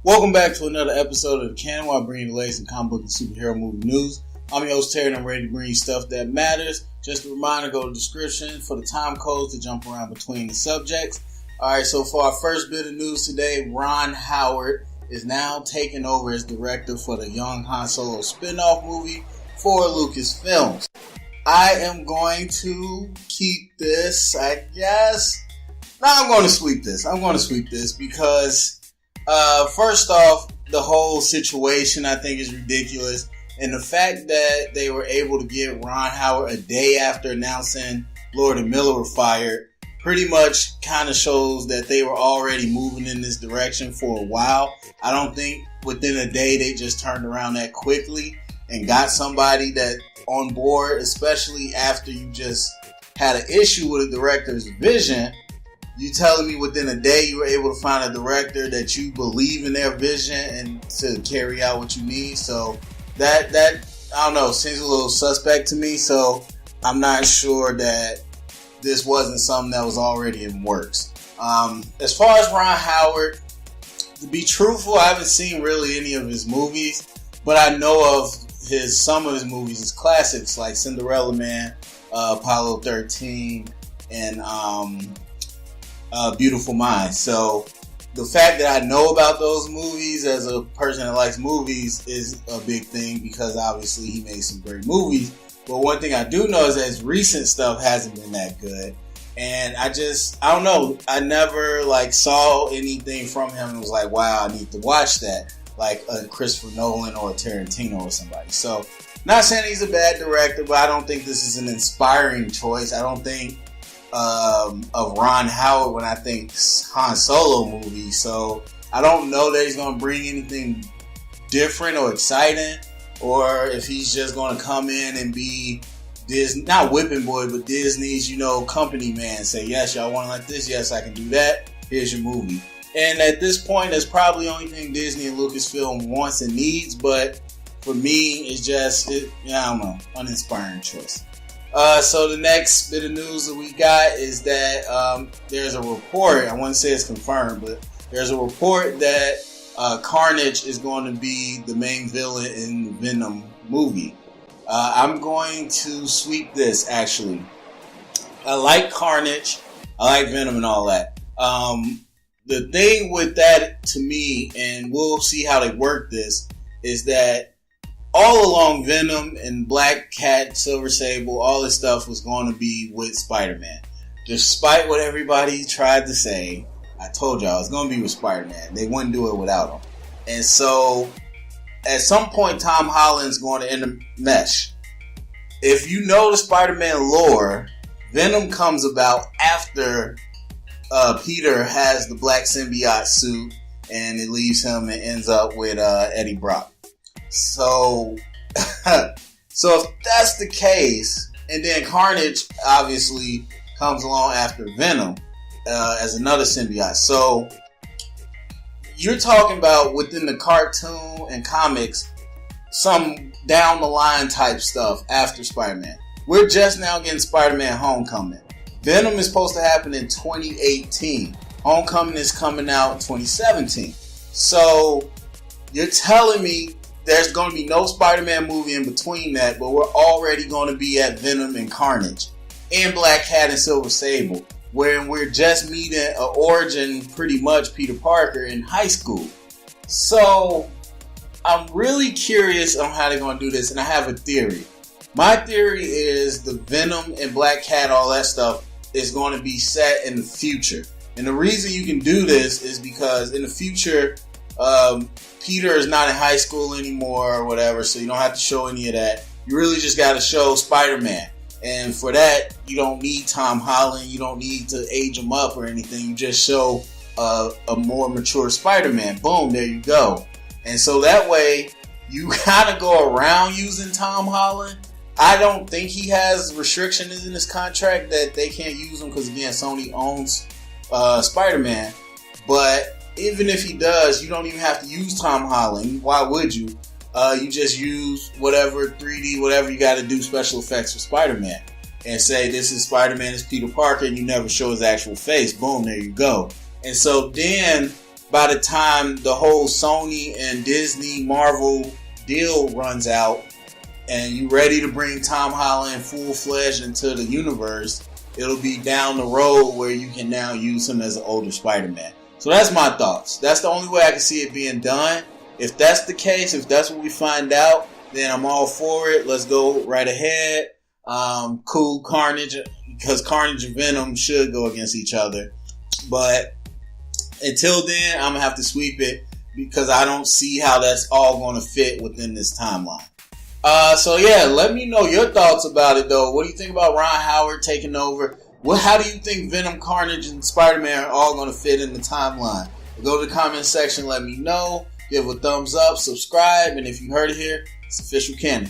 Welcome back to another episode of the Canon, where I bring you the latest in comic book and superhero movie news. I'm your host Terry, and I'm ready to bring you stuff that matters. Just a reminder, go to the description for the time codes to jump around between the subjects. Alright, so for our first bit of news today, Ron Howard is now taking over as director for the Young Han Solo spin-off movie for Lucasfilms. I am going to keep this, I guess. No, I'm going to sweep this because first off, the whole situation I think is ridiculous. And the fact that they were able to get Ron Howard a day after announcing Lord and Miller were fired pretty much kind of shows that they were already moving in this direction for a while. I don't think within a day they just turned around that quickly and got somebody that on board, especially after you just had an issue with a director's vision. You telling me within a day you were able to find a director that you believe in their vision and to carry out what you need. So that I don't know, seems a little suspect to me. So I'm not sure that this wasn't something that was already in works. As far as Ron Howard, to be truthful, I haven't seen really any of his movies, but I know of some of his movies, his classics like Cinderella Man, Apollo 13, and Beautiful Mind. So the fact that I know about those movies as a person that likes movies is a big thing, because obviously he made some great movies. But one thing I do know is that his recent stuff hasn't been that good. And I don't know. I never saw anything from him and was like, wow, I need to watch that. Like a Christopher Nolan or a Tarantino or somebody. So not saying he's a bad director, but I don't think this is an inspiring choice. I don't think of Ron Howard when I think Han Solo movie. So I don't know that he's going to bring anything different or exciting, or if he's just going to come in and be Disney, not whipping boy, but Disney's, company man. Say, yes, y'all want to like this? Yes, I can do that. Here's your movie. And at this point, that's probably the only thing Disney and Lucasfilm wants and needs. But for me, it's just, I don't know, uninspiring choice. So the next bit of news that we got is that there's a report, I wouldn't say it's confirmed, but there's a report that Carnage is going to be the main villain in the Venom movie. I'm going to sweep this, actually. I like Carnage, I like Venom and all that. The thing with that, to me, and we'll see how they work this, is that all along Venom and Black Cat, Silver Sable, all this stuff was going to be with Spider-Man. Despite what everybody tried to say, I told y'all it's going to be with Spider-Man. They wouldn't do it without him. And so, at some point, Tom Holland's going to intermesh. If you know the Spider-Man lore, Venom comes about after Peter has the black symbiote suit, and it leaves him and ends up with Eddie Brock. So if that's the case, and then Carnage obviously comes along after Venom as another symbiote. So you're talking about within the cartoon and comics, some down the line type stuff after Spider-Man. We're just now getting Spider-Man Homecoming. Venom is supposed to happen in 2018. Homecoming is coming out in 2017. So you're telling me there's going to be no Spider-Man movie in between that, but we're already going to be at Venom and Carnage and Black Cat and Silver Sable, where we're just meeting an origin, pretty much Peter Parker in high school. So I'm really curious on how they're going to do this, and I have a theory. My theory is the Venom and Black Cat, all that stuff, is going to be set in the future. And the reason you can do this is because in the future, Peter is not in high school anymore or whatever, so you don't have to show any of that. You really just got to show Spider-Man. And for that, you don't need Tom Holland. You don't need to age him up or anything. You just show a more mature Spider-Man. Boom, there you go. And so that way, you kind of go around using Tom Holland. I don't think he has restrictions in his contract that they can't use him because, again, Sony owns Spider-Man. But even if he does, you don't even have to use Tom Holland. Why would you? You just use whatever 3D, whatever you got to do special effects for Spider-Man. And say, this is Spider-Man, it's Peter Parker, and you never show his actual face. Boom, there you go. And so then by the time the whole Sony and Disney Marvel deal runs out and you ready to bring Tom Holland full-fledged into the universe, it'll be down the road where you can now use him as an older Spider-Man. So that's my thoughts. That's the only way I can see it being done. If that's the case, if that's what we find out, then I'm all for it. Let's go right ahead. Cool, Carnage, because Carnage and Venom should go against each other. But until then, I'm going to have to sweep it because I don't see how that's all going to fit within this timeline. So yeah, let me know your thoughts about it though. What do you think about Ron Howard taking over? How do you think Venom, Carnage, and Spider-Man are all going to fit in the timeline? Go to the comment section, let me know. Give a thumbs up, subscribe, and if you heard it here, it's official canon.